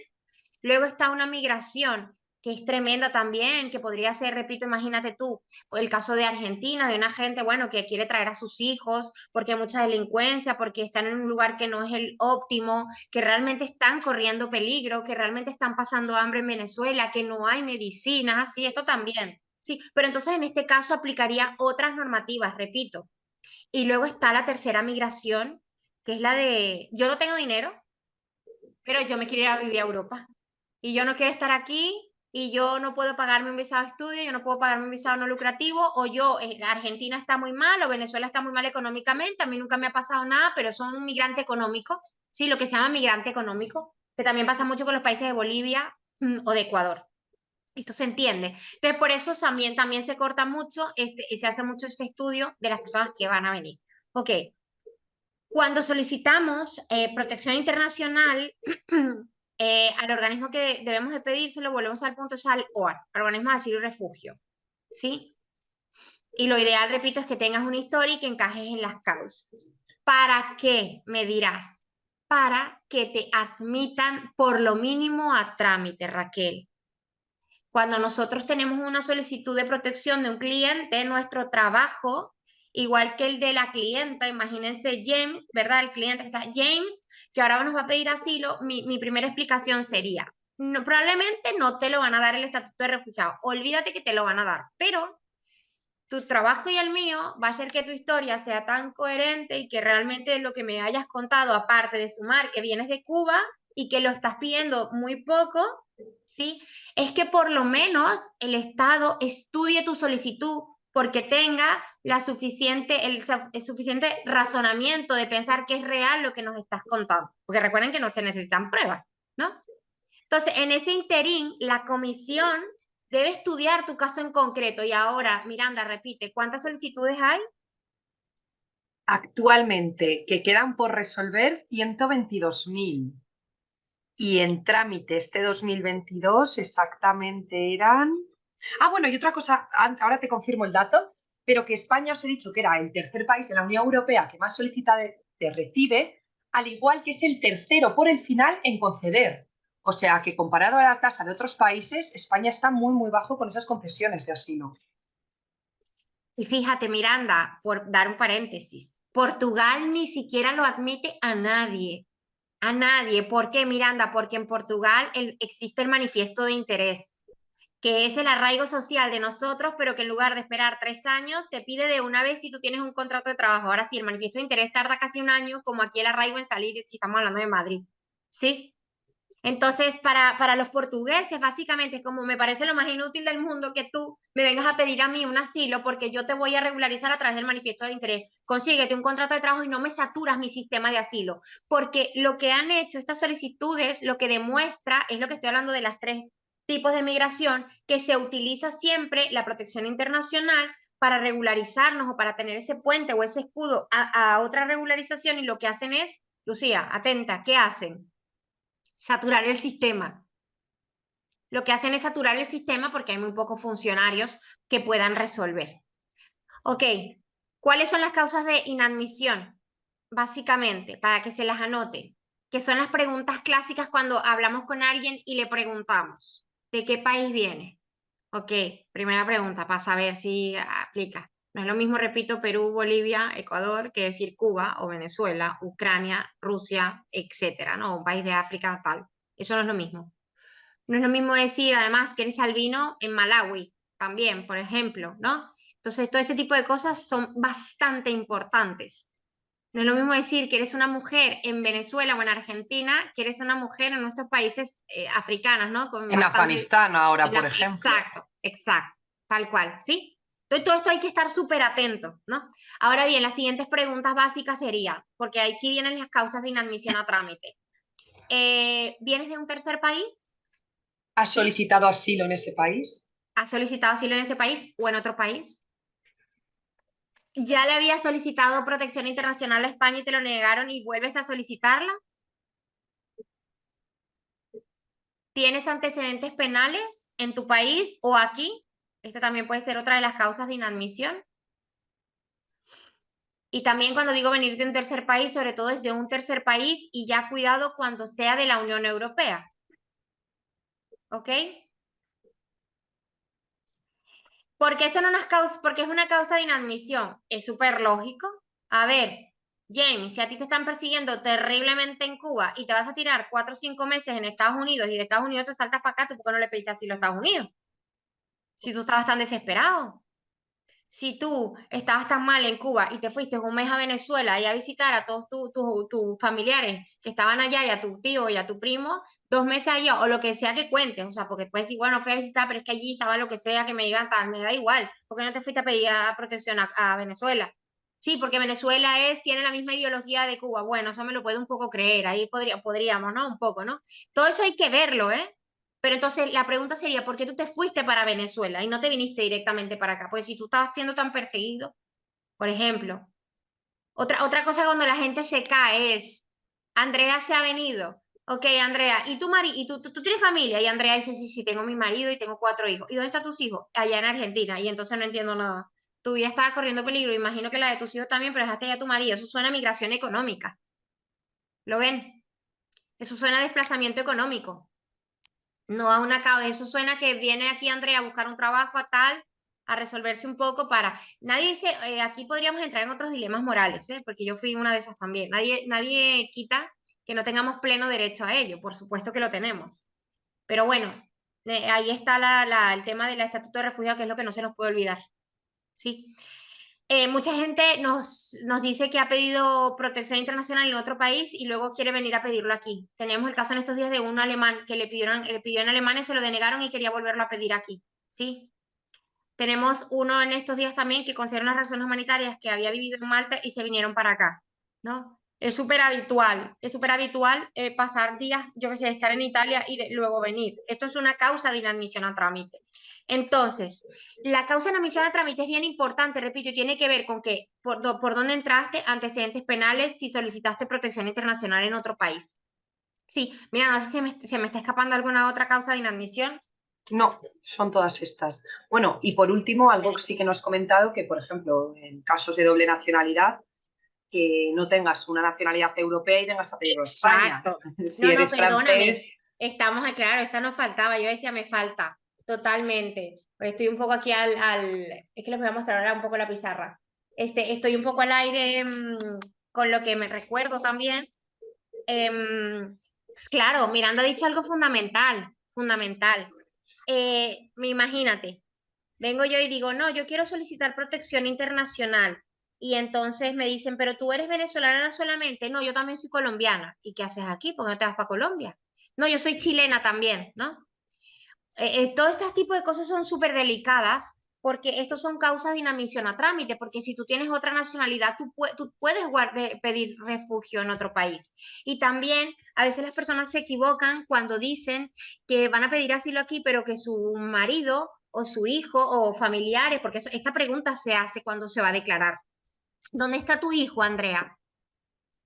[SPEAKER 1] Luego está una migración que es tremenda también, que podría ser, repito, imagínate tú, el caso de Argentina, de una gente, bueno, que quiere traer a sus hijos porque hay mucha delincuencia, porque están en un lugar que no es el óptimo, que realmente están corriendo peligro, que realmente están pasando hambre en Venezuela, que no hay medicinas, sí, esto también. Sí, pero entonces en este caso aplicaría otras normativas, repito. Y luego está la tercera migración, que es la de, yo no tengo dinero, pero yo me quiero ir a vivir a Europa y yo no quiero estar aquí y yo no puedo pagarme un visado de estudio, yo no puedo pagarme un visado no lucrativo, o Argentina está muy mal, o Venezuela está muy mal económicamente, a mí nunca me ha pasado nada, pero son un migrante económico, sí, lo que se llama migrante económico, que también pasa mucho con los países de Bolivia o de Ecuador. Esto se entiende. Entonces, por eso también se corta mucho, y se hace mucho este estudio de las personas que van a venir. Ok, cuando solicitamos protección internacional al organismo que debemos de pedírselo, volvemos al punto, es al OAR, Organismo de Asilo y Refugio, ¿sí? Y lo ideal, repito, es que tengas una historia y que encajes en las causas. ¿Para qué? Me dirás. Para que te admitan por lo mínimo a trámite, Raquel. Cuando nosotros tenemos una solicitud de protección de un cliente, nuestro trabajo, igual que el de la clienta, imagínense James, ¿verdad? El cliente, o sea, James, que ahora nos va a pedir asilo, mi primera explicación sería, no, probablemente no te lo van a dar el estatuto de refugiado, olvídate que te lo van a dar, pero tu trabajo y el mío va a ser que tu historia sea tan coherente y que realmente lo que me hayas contado, aparte de sumar que vienes de Cuba y que lo estás pidiendo muy poco, ¿sí? Es que por lo menos el Estado estudie tu solicitud porque tenga el suficiente razonamiento de pensar que es real lo que nos estás contando. Porque recuerden que no se necesitan pruebas, ¿no? Entonces, en ese interín, la comisión debe estudiar tu caso en concreto. Y ahora, Miranda, repite, ¿cuántas solicitudes hay?
[SPEAKER 2] actualmente que quedan por resolver 122.000. Y en trámite este 2022 exactamente eran... Ah, bueno, y otra cosa, ahora te confirmo el dato, pero que España os he dicho que era el tercer país de la Unión Europea que más solicitudes te recibe, al igual que es el tercero por el final en conceder. O sea que comparado a la tasa de otros países, España está muy, muy bajo con esas concesiones de asilo.
[SPEAKER 1] Y fíjate, Miranda, por dar un paréntesis, Portugal ni siquiera lo admite a nadie. A nadie. ¿Por qué, Miranda? Porque en Portugal existe el manifiesto de interés, que es el arraigo social de nosotros, pero que en lugar de esperar 3 años, se pide de una vez si tú tienes un contrato de trabajo. Ahora sí, el manifiesto de interés tarda casi un año, como aquí el arraigo en salir, si estamos hablando de Madrid, ¿sí? Entonces, para los portugueses, básicamente, como me parece lo más inútil del mundo que tú me vengas a pedir a mí un asilo porque yo te voy a regularizar a través del manifiesto de interés. Consíguete un contrato de trabajo y no me saturas mi sistema de asilo. Porque lo que han hecho estas solicitudes, lo que demuestra, es lo que estoy hablando de las 3 tipos de migración, que se utiliza siempre la protección internacional para regularizarnos o para tener ese puente o ese escudo a otra regularización, y lo que hacen es, Lucía, atenta, ¿qué hacen? Saturar el sistema. Lo que hacen es saturar el sistema porque hay muy pocos funcionarios que puedan resolver. Ok, ¿cuáles son las causas de inadmisión? Básicamente, para que se las anote, que son las preguntas clásicas cuando hablamos con alguien y le preguntamos, ¿de qué país viene? Ok, primera pregunta para saber si aplica. No es lo mismo, repito, Perú, Bolivia, Ecuador, que decir Cuba o Venezuela, Ucrania, Rusia, etcétera, ¿no? Un país de África, tal. Eso no es lo mismo. No es lo mismo decir, además, que eres albino en Malawi, también, por ejemplo, ¿no? Entonces, todo este tipo de cosas son bastante importantes. No es lo mismo decir que eres una mujer en Venezuela o en Argentina que eres una mujer en nuestros países africanos, ¿no? Con
[SPEAKER 2] En
[SPEAKER 1] bastante...
[SPEAKER 2] Afganistán ahora, por ejemplo.
[SPEAKER 1] Exacto, exacto, tal cual, ¿sí? Entonces, todo esto hay que estar súper atento, ¿no? Ahora bien, las siguientes preguntas básicas serían, porque aquí vienen las causas de inadmisión a trámite. ¿Vienes de un tercer país?
[SPEAKER 2] ¿Has
[SPEAKER 1] ¿Sí?
[SPEAKER 2] solicitado asilo en ese país?
[SPEAKER 1] ¿Has solicitado asilo en ese país o en otro país? ¿Ya le habías solicitado protección internacional a España y te lo negaron y vuelves a solicitarla? ¿Tienes antecedentes penales en tu país o aquí? Esto también puede ser otra de las causas de inadmisión. Y también cuando digo venir de un tercer país, sobre todo es de un tercer país, y ya cuidado cuando sea de la Unión Europea. ¿Ok? ¿Por qué son unas causas? Porque es una causa de inadmisión. Es súper lógico. A ver, James, si a ti te están persiguiendo terriblemente en Cuba y te vas a tirar 4 o 5 meses en Estados Unidos y de Estados Unidos te saltas para acá, ¿tú por qué no le pediste asilo a Estados Unidos? Si tú estabas tan desesperado. Si tú estabas tan mal en Cuba y te fuiste un mes a Venezuela y a visitar a todos tus familiares que estaban allá y a tu tío y a tu primo, 2 meses allá o lo que sea que cuentes, o sea, porque puedes decir, bueno, fui a visitar, pero es que allí estaba lo que sea que me digan tal, me da igual, ¿por qué no te fuiste a pedir protección a Venezuela? Sí, porque Venezuela tiene la misma ideología de Cuba. Bueno, eso me lo puedo un poco creer, ahí podríamos, ¿no? Un poco, ¿no? Todo eso hay que verlo, ¿eh? Pero entonces la pregunta sería, ¿por qué tú te fuiste para Venezuela y no te viniste directamente para acá? Pues si tú estabas siendo tan perseguido, por ejemplo. Otra cosa cuando la gente se cae es, Andrea se ha venido. Ok, Andrea, ¿y tu marido? ¿Y tú tienes familia? Y Andrea dice, sí, sí, tengo mi marido y tengo 4 hijos. ¿Y dónde están tus hijos? Allá en Argentina. Y entonces no entiendo nada. Tu vida estaba corriendo peligro, imagino que la de tus hijos también, pero dejaste ya a tu marido. Eso suena a migración económica. ¿Lo ven? Eso suena a desplazamiento económico. No a una causa. Eso suena que viene aquí Andrea a buscar un trabajo a tal, a resolverse un poco para... Nadie dice, aquí podríamos entrar en otros dilemas morales, ¿eh? Porque yo fui una de esas también. Nadie quita que no tengamos pleno derecho a ello, por supuesto que lo tenemos. Pero bueno, ahí está el tema del estatuto de refugiado, que es lo que no se nos puede olvidar, ¿sí? Mucha gente nos dice que ha pedido protección internacional en otro país y luego quiere venir a pedirlo aquí. Tenemos el caso en estos días de un alemán que le pidió en Alemania, se lo denegaron y quería volverlo a pedir aquí, ¿sí? Tenemos uno en estos días también que considera unas razones humanitarias, que había vivido en Malta y se vinieron para acá, ¿no? Es súper habitual pasar días, yo que sé, estar en Italia y luego venir. Esto es una causa de inadmisión a trámite. Entonces, la causa de inadmisión a trámite es bien importante, repito, y tiene que ver con que por dónde entraste, antecedentes penales, si solicitaste protección internacional en otro país. Sí, mira, no sé si se me está escapando alguna otra causa de inadmisión.
[SPEAKER 2] No, son todas estas. Bueno, y por último, algo que sí que nos has comentado, que por ejemplo, en casos de doble nacionalidad, que no tengas una nacionalidad europea y vengas a pedirlo a España.
[SPEAKER 1] Exacto.
[SPEAKER 2] Si
[SPEAKER 1] No, no,
[SPEAKER 2] eres
[SPEAKER 1] perdóname.
[SPEAKER 2] francés,
[SPEAKER 1] Estamos, claro, esta nos faltaba. Yo decía, me falta. Totalmente. Pues estoy un poco aquí es que les voy a mostrar ahora un poco la pizarra. Estoy un poco al aire con lo que me recuerdo también. Claro, Miranda ha dicho algo fundamental, fundamental. imagínate, vengo yo y digo, no, yo quiero solicitar protección internacional. Y entonces me dicen, pero tú eres venezolana solamente. No, yo también soy colombiana. ¿Y qué haces aquí? ¿Por qué no te vas para Colombia? No, yo soy chilena también, ¿no? Todo este tipo de cosas son súper delicadas porque estos son causas de inadmisión a trámite, porque si tú tienes otra nacionalidad, tú puedes pedir refugio en otro país. Y también a veces las personas se equivocan cuando dicen que van a pedir asilo aquí, pero que su marido o su hijo o familiares, porque esta pregunta se hace cuando se va a declarar. ¿Dónde está tu hijo, Andrea?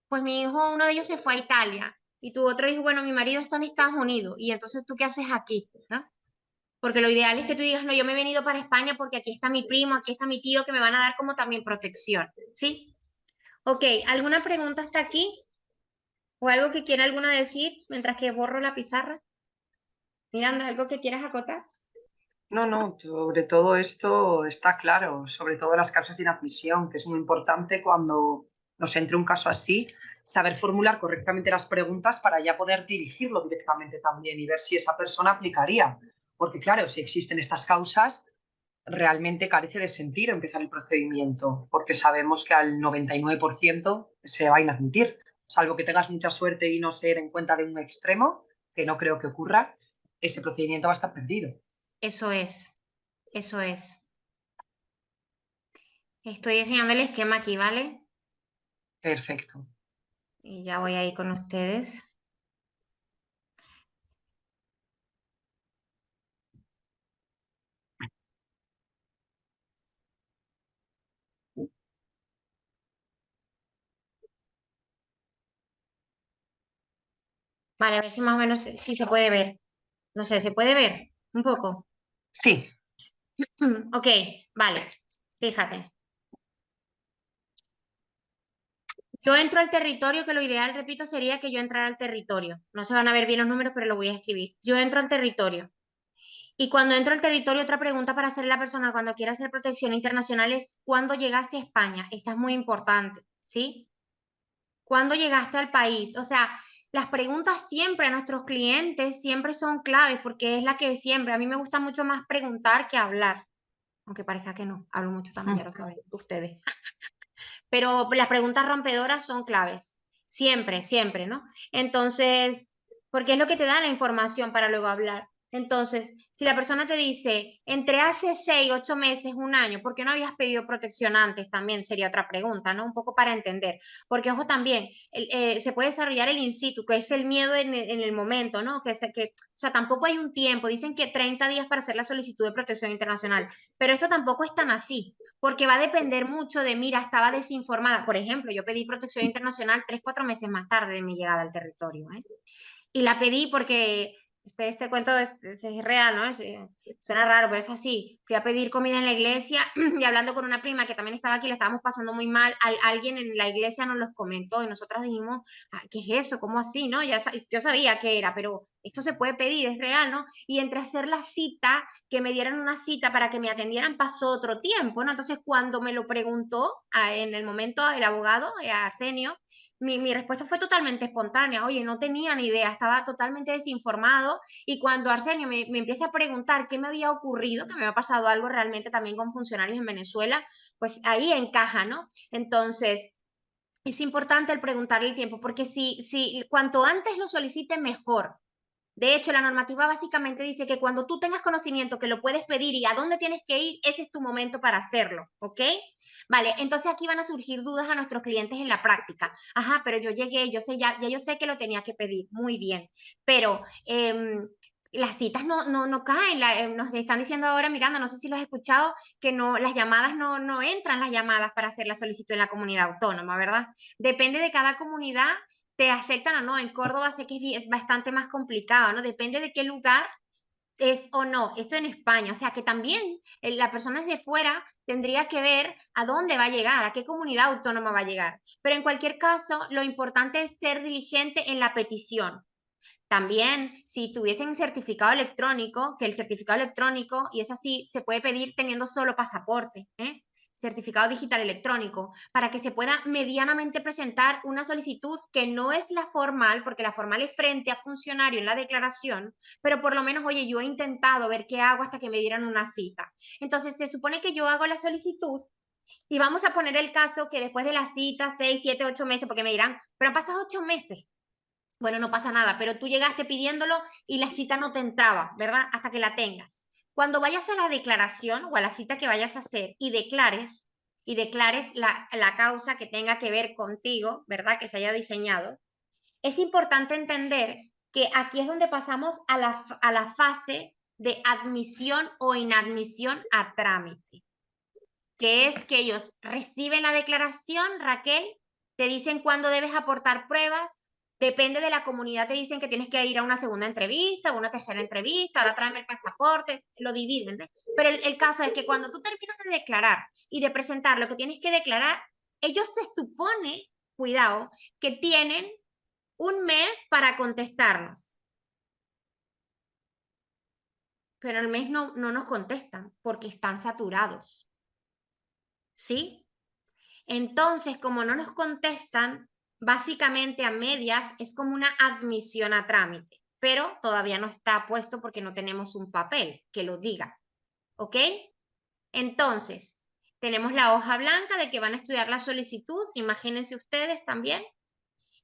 [SPEAKER 1] Pues mi hijo, uno de ellos se fue a Italia. Y tu otro hijo, bueno, mi marido está en Estados Unidos. Y entonces, ¿tú qué haces aquí? ¿No? Porque lo ideal es que tú digas, no, yo me he venido para España porque aquí está mi primo, aquí está mi tío, que me van a dar como también protección, ¿sí? Ok, ¿alguna pregunta hasta aquí? ¿O algo que quiera alguna decir mientras que borro la pizarra? Miranda, ¿algo que quieras acotar?
[SPEAKER 2] No, no, sobre todo esto está claro, sobre todo las causas de inadmisión, que es muy importante cuando nos entre un caso así, saber formular correctamente las preguntas para ya poder dirigirlo directamente también y ver si esa persona aplicaría. Porque claro, si existen estas causas, realmente carece de sentido empezar el procedimiento, porque sabemos que al 99% se va a inadmitir, salvo que tengas mucha suerte y no se den cuenta de un extremo, que no creo que ocurra, ese procedimiento va a estar perdido.
[SPEAKER 1] Eso es, eso es. Estoy enseñando el esquema aquí, ¿vale?
[SPEAKER 2] Perfecto.
[SPEAKER 1] Y ya voy ahí con ustedes. Vale, a ver si más o menos si se puede ver. No sé, ¿se puede ver? Un poco.
[SPEAKER 2] Sí,
[SPEAKER 1] Ok, vale. Fíjate. Yo entro al territorio, que lo ideal, repito, sería que yo entrara al territorio. No se van a ver bien los números, pero lo voy a escribir. Yo entro al territorio. Y cuando entro al territorio, otra pregunta para hacerle a la persona cuando quiera hacer protección internacional es, ¿cuándo llegaste a España? Esta es muy importante, ¿sí? ¿Cuándo llegaste al país? O sea, las preguntas siempre a nuestros clientes siempre son claves porque es la que siempre, a mí me gusta mucho más preguntar que hablar, aunque parezca que no, hablo mucho también, ya lo saben ustedes. Pero las preguntas rompedoras son claves, siempre, siempre, ¿no? Entonces, porque es lo que te da la información para luego hablar. Entonces, si la persona te dice, entre hace 6, 8 meses, un año, ¿por qué no habías pedido protección antes? También sería otra pregunta, ¿no? Un poco para entender. Porque, ojo, también, se puede desarrollar el in situ, que es el miedo en el momento, ¿no? O sea, tampoco hay un tiempo. Dicen que 30 días para hacer la solicitud de protección internacional, pero esto tampoco es tan así porque va a depender mucho de, mira, estaba desinformada. Por ejemplo, yo pedí protección internacional 3, 4 meses más tarde de mi llegada al territorio, ¿eh? Y la pedí porque este cuento es real, ¿no? Suena raro, pero es así. Fui a pedir comida en la iglesia y hablando con una prima que también estaba aquí, la estábamos pasando muy mal. Alguien en la iglesia nos los comentó y nosotras dijimos, ah, ¿qué es eso? ¿Cómo así? ¿No? Yo sabía qué era, pero esto se puede pedir, es real, ¿no? Y entre hacer la cita, que me dieran una cita para que me atendieran, pasó otro tiempo, ¿no? Entonces, cuando me lo preguntó en el momento el abogado, Arsenio, mi respuesta fue totalmente espontánea. Oye, no tenía ni idea, estaba totalmente desinformado. Y cuando Arsenio me empieza a preguntar qué me había ocurrido, que me había pasado algo realmente también con funcionarios en Venezuela, pues ahí encaja, ¿no? Entonces, es importante el preguntarle el tiempo, porque si cuanto antes lo solicite, mejor. De hecho, la normativa básicamente dice que cuando tú tengas conocimiento que lo puedes pedir y a dónde tienes que ir, ese es tu momento para hacerlo, ¿ok? Vale, entonces aquí van a surgir dudas a nuestros clientes en la práctica. Ajá, pero yo llegué, yo sé ya yo sé que lo tenía que pedir, muy bien, pero las citas no caen, nos están diciendo ahora, Miranda, no sé si lo has escuchado, que no, las llamadas no entran las llamadas para hacer la solicitud en la comunidad autónoma, ¿verdad? Depende de cada comunidad te aceptan o no. En Córdoba sé que es bastante más complicado, ¿no? Depende de qué lugar es o no. Esto en España, o sea que también la persona de fuera tendría que ver a dónde va a llegar, a qué comunidad autónoma va a llegar. Pero en cualquier caso, lo importante es ser diligente en la petición. También, si tuviesen certificado electrónico, que el certificado electrónico, y es así, se puede pedir teniendo solo pasaporte, ¿eh? certificado digital electrónico, para que se pueda medianamente presentar una solicitud que no es la formal, porque la formal es frente a funcionario en la declaración, pero por lo menos, oye, yo he intentado ver qué hago hasta que me dieran una cita. Entonces, se supone que yo hago la solicitud y vamos a poner el caso que después de la cita, 6, 7, 8 meses, porque me dirán, pero han pasado 8 meses. Bueno, no pasa nada, pero tú llegaste pidiéndolo y la cita no te entraba, ¿verdad? Hasta que la tengas. Cuando vayas a la declaración o a la cita que vayas a hacer y declares la causa que tenga que ver contigo, ¿verdad? Que se haya diseñado, es importante entender que aquí es donde pasamos a la fase de admisión o inadmisión a trámite, que es que ellos reciben la declaración, Raquel, te dicen cuándo debes aportar pruebas, depende de la comunidad, te dicen que tienes que ir a una segunda entrevista o una tercera entrevista, ahora tráeme el pasaporte, lo dividen, ¿eh? Pero el caso es que cuando tú terminas de declarar y de presentar lo que tienes que declarar, ellos se supone, cuidado, que tienen un mes para contestarnos, pero el mes no nos contestan porque están saturados, ¿sí? Entonces, como no nos contestan, básicamente a medias es como una admisión a trámite, pero todavía no está puesto porque no tenemos un papel que lo diga, ¿ok? Entonces, tenemos la hoja blanca de que van a estudiar la solicitud, imagínense ustedes también,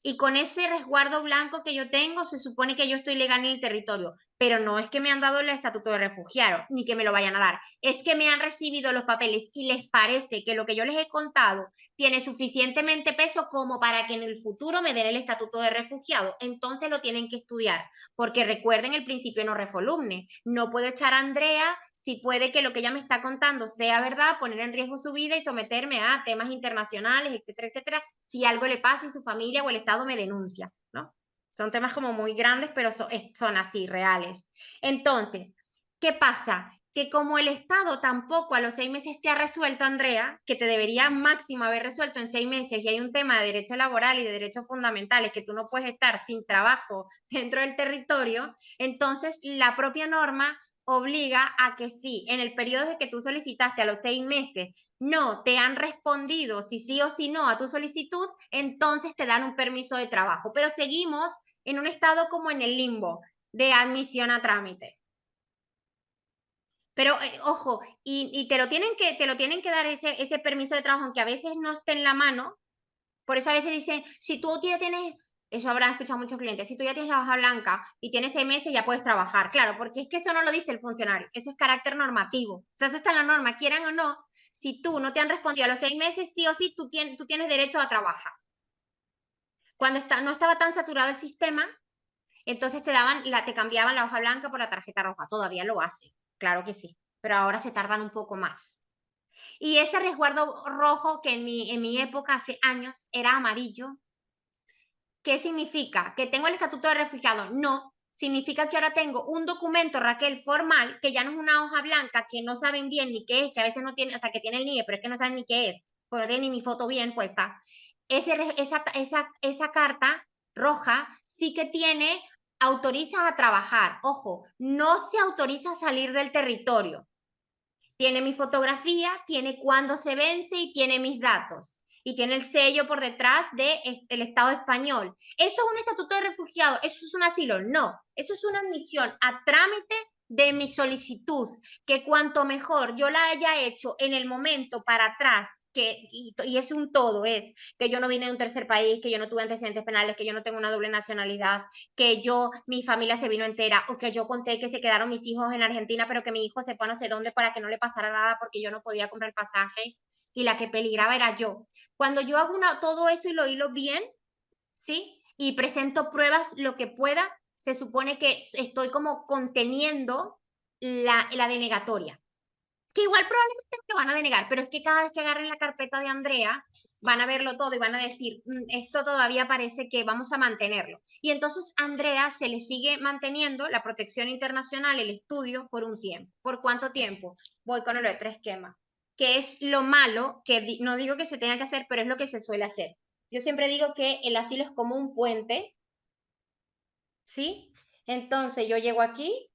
[SPEAKER 1] y con ese resguardo blanco que yo tengo, se supone que yo estoy legal en el territorio, pero no es que me han dado el estatuto de refugiado, ni que me lo vayan a dar, es que me han recibido los papeles y les parece que lo que yo les he contado tiene suficientemente peso como para que en el futuro me den el estatuto de refugiado. Entonces lo tienen que estudiar, porque recuerden el principio no refolumne. No puedo echar a Andrea si puede que lo que ella me está contando sea verdad, poner en riesgo su vida y someterme a temas internacionales, etcétera, etcétera, si algo le pasa y su familia o el Estado me denuncia, ¿no? Son temas como muy grandes, pero son así, reales. Entonces, ¿qué pasa? Que como el Estado tampoco a los 6 meses te ha resuelto, Andrea, que te debería máximo haber resuelto en 6 meses, y hay un tema de derecho laboral y de derechos fundamentales que tú no puedes estar sin trabajo dentro del territorio, entonces la propia norma obliga a que sí, en el periodo de que tú solicitaste a los 6 meses, no te han respondido si sí o si no a tu solicitud, entonces te dan un permiso de trabajo. Pero seguimos en un estado como en el limbo de admisión a trámite. Pero ojo, y te lo tienen que dar ese permiso de trabajo, aunque a veces no esté en la mano. Por eso a veces dicen, si tú ya tienes, eso habrán escuchado muchos clientes, si tú ya tienes la hoja blanca y tienes 6 meses, ya puedes trabajar. Claro, porque es que eso no lo dice el funcionario, eso es carácter normativo. O sea, eso está en la norma, quieran o no, si tú no te han respondido a los 6 meses, sí o sí, tú tienes derecho a trabajar. Cuando no estaba tan saturado el sistema, entonces te cambiaban la hoja blanca por la tarjeta roja. Todavía lo hace, claro que sí, pero ahora se tardan un poco más. Y ese resguardo rojo que en mi época, hace años, era amarillo, ¿qué significa? ¿Que tengo el estatuto de refugiado? No, significa que ahora tengo un documento, Raquel, formal, que ya no es una hoja blanca, que no saben bien ni qué es, que a veces no tiene, o sea, que tiene el NIE, pero es que no saben ni qué es, porque no tiene ni mi foto bien puesta. Esa carta roja sí que tiene, autoriza a trabajar. Ojo, no se autoriza a salir del territorio. Tiene mi fotografía, tiene cuándo se vence y tiene mis datos. Y tiene el sello por detrás del Estado español. ¿Eso es un estatuto de refugiado? ¿Eso es un asilo? No, eso es una admisión a trámite de mi solicitud, que cuanto mejor yo la haya hecho en el momento para atrás, y es un todo, es que yo no vine de un tercer país, que yo no tuve antecedentes penales, que yo no tengo una doble nacionalidad, que mi familia se vino entera, o que yo conté que se quedaron mis hijos en Argentina, pero que mi hijo se fue a no sé dónde para que no le pasara nada porque yo no podía comprar el pasaje y la que peligraba era yo. Cuando yo hago todo eso y lo hilo bien, ¿sí? Y presento pruebas lo que pueda, se supone que estoy como conteniendo la denegatoria, que igual probablemente me lo van a denegar, pero es que cada vez que agarren la carpeta de Andrea, van a verlo todo y van a decir, esto todavía parece que vamos a mantenerlo. Y entonces a Andrea se le sigue manteniendo la protección internacional, el estudio, por un tiempo. ¿Por cuánto tiempo? Voy con el otro esquema, que es lo malo, que no digo que se tenga que hacer, pero es lo que se suele hacer. Yo siempre digo que el asilo es como un puente, ¿sí? Entonces yo llego aquí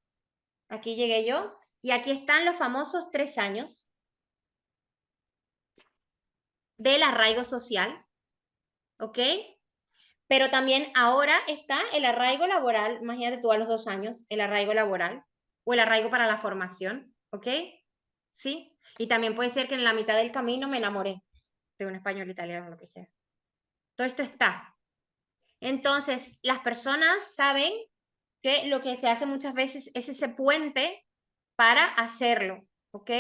[SPEAKER 1] llegué yo, y aquí están los famosos 3 años. del arraigo social, ¿ok? Pero también ahora está el arraigo laboral, imagínate tú a los 2 años, el arraigo laboral o el arraigo para la formación, ¿ok? ¿Sí? Y también puede ser que en la mitad del camino me enamoré de un español, italiano, lo que sea. Todo esto está. Entonces, las personas saben que lo que se hace muchas veces es ese puente para hacerlo, ¿ok?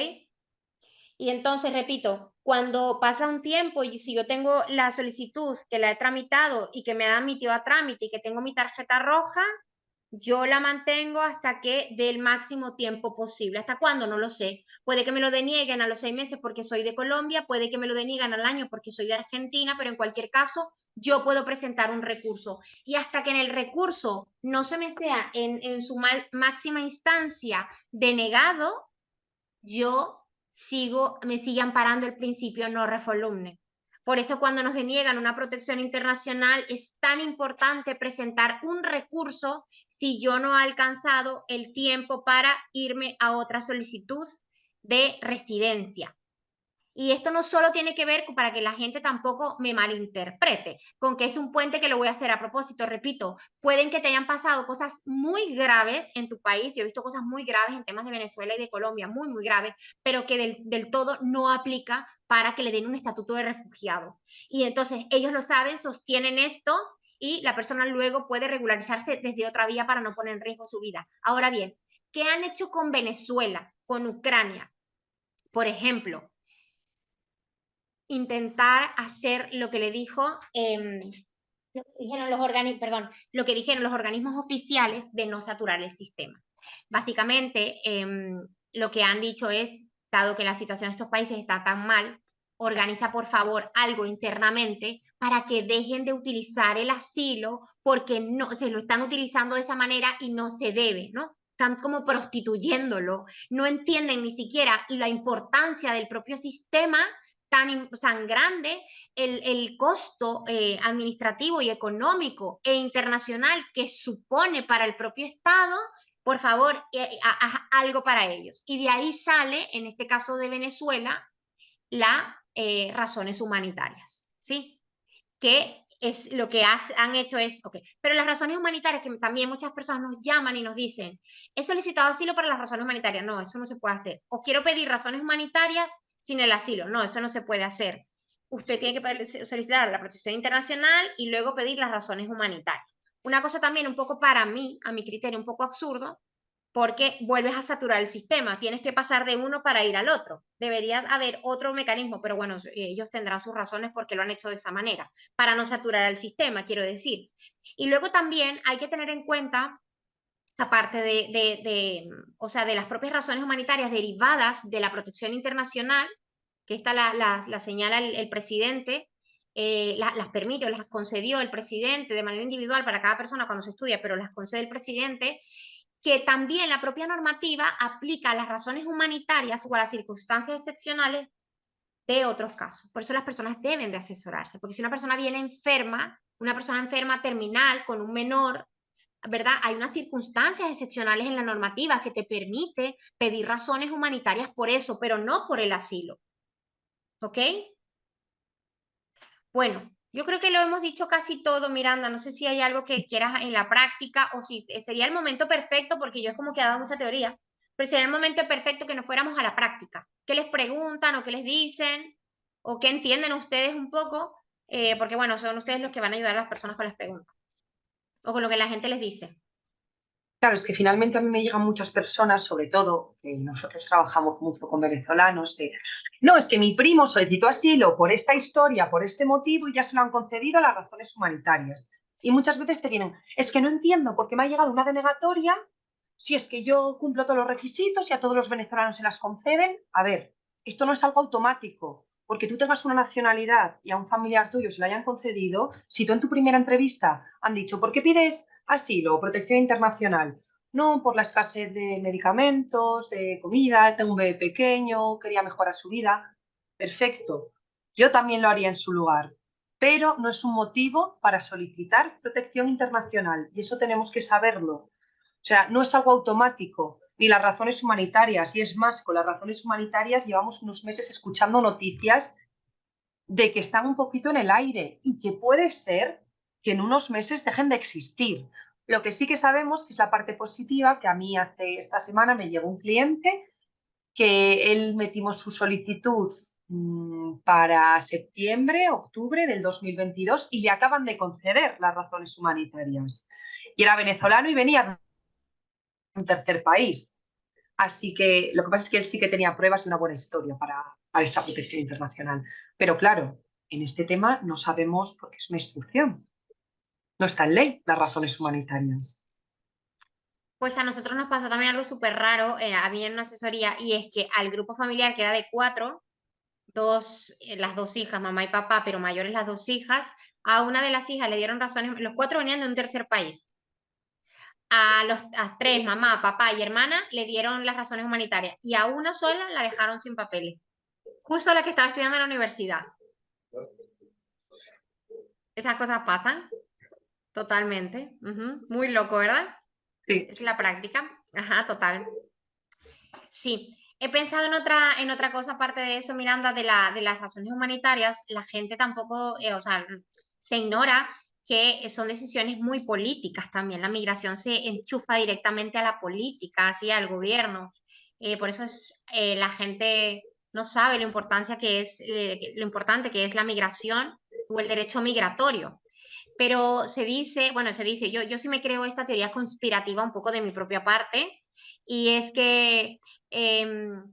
[SPEAKER 1] Y entonces, repito, cuando pasa un tiempo y si yo tengo la solicitud que la he tramitado y que me han admitido a trámite y que tengo mi tarjeta roja, yo la mantengo hasta que dé el máximo tiempo posible. ¿Hasta cuándo? No lo sé. Puede que me lo denieguen a los 6 meses porque soy de Colombia, puede que me lo denieguen al año porque soy de Argentina, pero en cualquier caso, yo puedo presentar un recurso. Y hasta que en el recurso no se me sea en su máxima instancia denegado, yo me sigue amparando el principio no refoulement. Por eso cuando nos deniegan una protección internacional es tan importante presentar un recurso si yo no he alcanzado el tiempo para irme a otra solicitud de residencia. Y esto no solo tiene que ver para que la gente tampoco me malinterprete, con que es un puente que lo voy a hacer a propósito, repito, pueden que te hayan pasado cosas muy graves en tu país, yo he visto cosas muy graves en temas de Venezuela y de Colombia, muy, muy graves, pero que del todo no aplica para que le den un estatuto de refugiado. Y entonces ellos lo saben, sostienen esto y la persona luego puede regularizarse desde otra vía para no poner en riesgo su vida. Ahora bien, ¿qué han hecho con Venezuela, con Ucrania? Por ejemplo, intentar hacer lo que le dijo, lo que dijeron los organismos oficiales de no saturar el sistema. Básicamente, lo que han dicho es, dado que la situación de estos países está tan mal, organiza por favor algo internamente para que dejen de utilizar el asilo porque no se lo están utilizando de esa manera y no se debe, ¿no? Están como prostituyéndolo, no entienden ni siquiera la importancia del propio sistema tan grande, el costo administrativo y económico e internacional que supone para el propio Estado, por favor, haz algo para ellos. Y de ahí sale, en este caso de Venezuela, las razones humanitarias, ¿sí? Que es lo que han hecho es, ok, pero las razones humanitarias, que también muchas personas nos llaman y nos dicen, he solicitado asilo para las razones humanitarias, no, eso no se puede hacer, o quiero pedir razones humanitarias sin el asilo, no, eso no se puede hacer. Usted tiene que solicitar la protección internacional y luego pedir las razones humanitarias. Una cosa también un poco para mí, a mi criterio, un poco absurdo, porque vuelves a saturar el sistema, tienes que pasar de uno para ir al otro. Debería haber otro mecanismo, pero bueno, ellos tendrán sus razones porque lo han hecho de esa manera, para no saturar el sistema, quiero decir. Y luego también hay que tener en cuenta, aparte o sea, de las propias razones humanitarias derivadas de la protección internacional, que esta la señala el presidente, las permite o las concedió el presidente de manera individual para cada persona cuando se estudia, pero las concede el presidente, que también la propia normativa aplica a las razones humanitarias o a las circunstancias excepcionales de otros casos. Por eso las personas deben de asesorarse, porque si una persona viene enferma, una persona enferma terminal con un menor, ¿verdad? Hay unas circunstancias excepcionales en la normativa que te permite pedir razones humanitarias por eso, pero no por el asilo. ¿Ok? Bueno, yo creo que lo hemos dicho casi todo, Miranda. No sé si hay algo que quieras en la práctica o si sería el momento perfecto, porque yo es como que he dado mucha teoría, pero sería el momento perfecto que nos fuéramos a la práctica. ¿Qué les preguntan o qué les dicen? ¿O qué entienden ustedes un poco? Porque bueno, son ustedes los que van a ayudar a las personas con las preguntas o con lo que la gente les dice.
[SPEAKER 2] Claro, es que finalmente a mí me llegan muchas personas, sobre todo, que nosotros trabajamos mucho con venezolanos, de, no, es que mi primo solicitó asilo por esta historia, por este motivo y ya se lo han concedido las razones humanitarias. Y muchas veces te vienen, es que no entiendo por qué me ha llegado una denegatoria si es que yo cumplo todos los requisitos y a todos los venezolanos se las conceden. A ver, esto no es algo automático. Porque tú tengas una nacionalidad y a un familiar tuyo se la hayan concedido, si tú en tu primera entrevista han dicho, ¿por qué pides asilo o protección internacional? No, por la escasez de medicamentos, de comida, tengo un bebé pequeño, quería mejorar su vida. Perfecto, yo también lo haría en su lugar, pero no es un motivo para solicitar protección internacional y eso tenemos que saberlo. O sea, no es algo automático, ni las razones humanitarias, y es más, con las razones humanitarias llevamos unos meses escuchando noticias de que están un poquito en el aire y que puede ser que en unos meses dejen de existir. Lo que sí que sabemos, que es la parte positiva, que a mí esta semana me llegó un cliente que él metimos su solicitud para septiembre, octubre del 2022 y le acaban de conceder las razones humanitarias. Y era venezolano y venía de un tercer país. Así que lo que pasa es que él sí que tenía pruebas y una buena historia para esta protección internacional. Pero claro, en este tema no sabemos porque es una instrucción. No está en ley las razones humanitarias.
[SPEAKER 1] Pues a nosotros nos pasó también algo súper raro, a mí en una asesoría, y es que al grupo familiar, que era de 4, las 2 hijas, mamá y papá, pero mayores las 2 hijas, a una de las hijas le dieron razones, los 4 venían de un tercer país. A 3, mamá, papá y hermana, le dieron las razones humanitarias, y a una sola la dejaron sin papeles, justo la que estaba estudiando en la universidad. Esas cosas pasan, totalmente. Muy loco, ¿verdad?
[SPEAKER 2] Sí.
[SPEAKER 1] Es la práctica. Ajá, total. Sí, he pensado en otra cosa aparte de eso, Miranda, de las razones humanitarias. La gente tampoco, o sea, se ignora que son decisiones muy políticas también. La migración se enchufa directamente a la política, así al gobierno. Por eso la gente no sabe lo importante que es la migración o el derecho migratorio. Pero yo sí me creo esta teoría conspirativa un poco de mi propia parte, y es que em,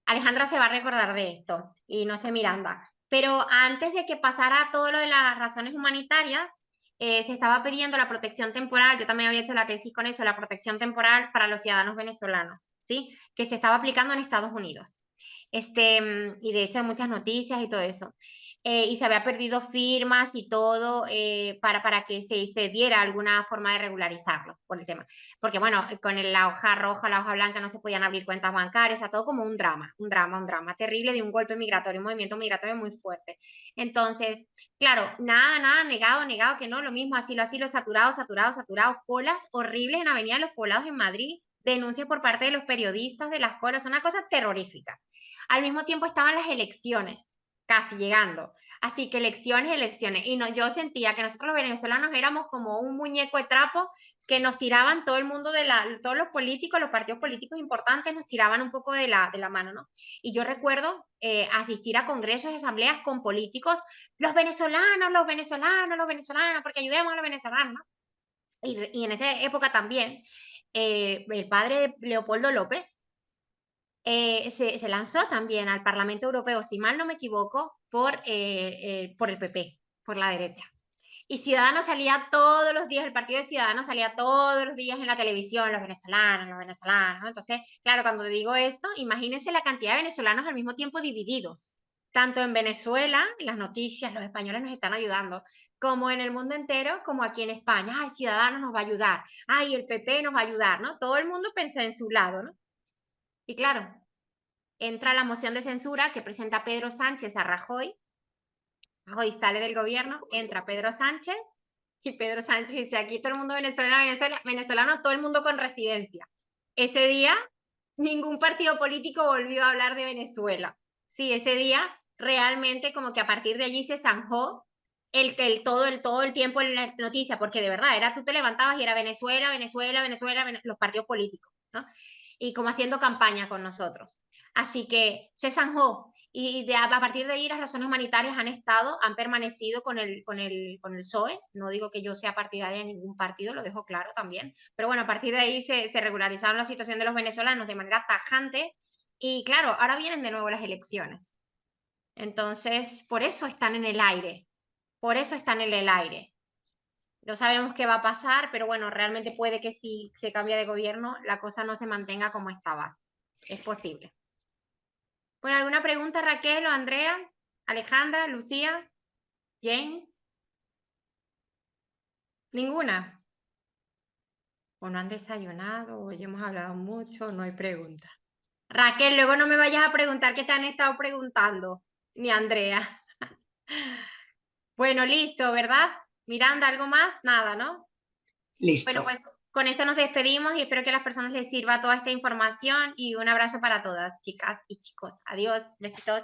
[SPEAKER 1] Alejandra se va a recordar de esto, y no sé Miranda, pero antes de que pasara todo lo de las razones humanitarias, se estaba pidiendo la protección temporal. Yo también había hecho la tesis con eso, la protección temporal para los ciudadanos venezolanos, ¿sí? Que se estaba aplicando en Estados Unidos. Y de hecho hay muchas noticias y todo eso. Y se había perdido firmas y todo, para que se diera alguna forma de regularizarlo por el tema. Porque bueno, con la hoja roja, la hoja blanca no se podían abrir cuentas bancarias, o sea, todo como un drama terrible de un golpe migratorio, un movimiento migratorio muy fuerte. Entonces, claro, nada, negado, que no, lo mismo, asilo, saturado, colas horribles en Avenida de los Poblados en Madrid, denuncias por parte de los periodistas de las colas, una cosa terrorífica. Al mismo tiempo estaban las elecciones, casi llegando. Así que elecciones. Y no, yo sentía que nosotros los venezolanos éramos como un muñeco de trapo que nos tiraban todo el mundo todos los políticos, los partidos políticos importantes nos tiraban un poco de la mano, ¿no? Y yo recuerdo asistir a congresos y asambleas con políticos, los venezolanos, porque ayudemos a los venezolanos, ¿no? Y en esa época también, el padre Leopoldo López, se lanzó también al Parlamento Europeo, si mal no me equivoco, por el PP, por la derecha. Y Ciudadanos salía todos los días, el partido de Ciudadanos salía todos los días en la televisión, los venezolanos, ¿no? Entonces, claro, cuando digo esto, imagínense la cantidad de venezolanos al mismo tiempo divididos. Tanto en Venezuela, en las noticias, los españoles nos están ayudando, como en el mundo entero, como aquí en España. Ay, Ciudadanos nos va a ayudar. Ay, el PP nos va a ayudar, ¿no? Todo el mundo pensa en su lado, ¿no? Y claro, entra la moción de censura que presenta Pedro Sánchez a Rajoy. Rajoy sale del gobierno, entra Pedro Sánchez, y Pedro Sánchez dice, aquí todo el mundo venezolano, todo el mundo con residencia. Ese día, ningún partido político volvió a hablar de Venezuela. Sí, ese día realmente como que a partir de allí se zanjó todo el tiempo en la noticia, porque de verdad, tú te levantabas y era Venezuela, los partidos políticos, ¿no? Y como haciendo campaña con nosotros. Así que se zanjó. Y a partir de ahí las razones humanitarias han permanecido con el PSOE. No digo que yo sea partidaria de ningún partido, lo dejo claro también. Pero bueno, a partir de ahí se regularizaron la situación de los venezolanos de manera tajante. Y claro, ahora vienen de nuevo las elecciones. Entonces, por eso están en el aire. Por eso están en el aire. No sabemos qué va a pasar, pero bueno, realmente puede que si se cambia de gobierno, la cosa no se mantenga como estaba. Es posible. Bueno, ¿alguna pregunta, Raquel o Andrea? Alejandra, Lucía, James? ¿Ninguna? O no han desayunado, o ya hemos hablado mucho, no hay pregunta. Raquel, luego no me vayas a preguntar qué te han estado preguntando, ni Andrea. Bueno, listo, ¿verdad? Miranda, ¿algo más? Nada, ¿no? Bueno,
[SPEAKER 2] Listo.
[SPEAKER 1] pues con eso nos despedimos y espero que a las personas les sirva toda esta información y un abrazo para todas, chicas y chicos. Adiós, besitos.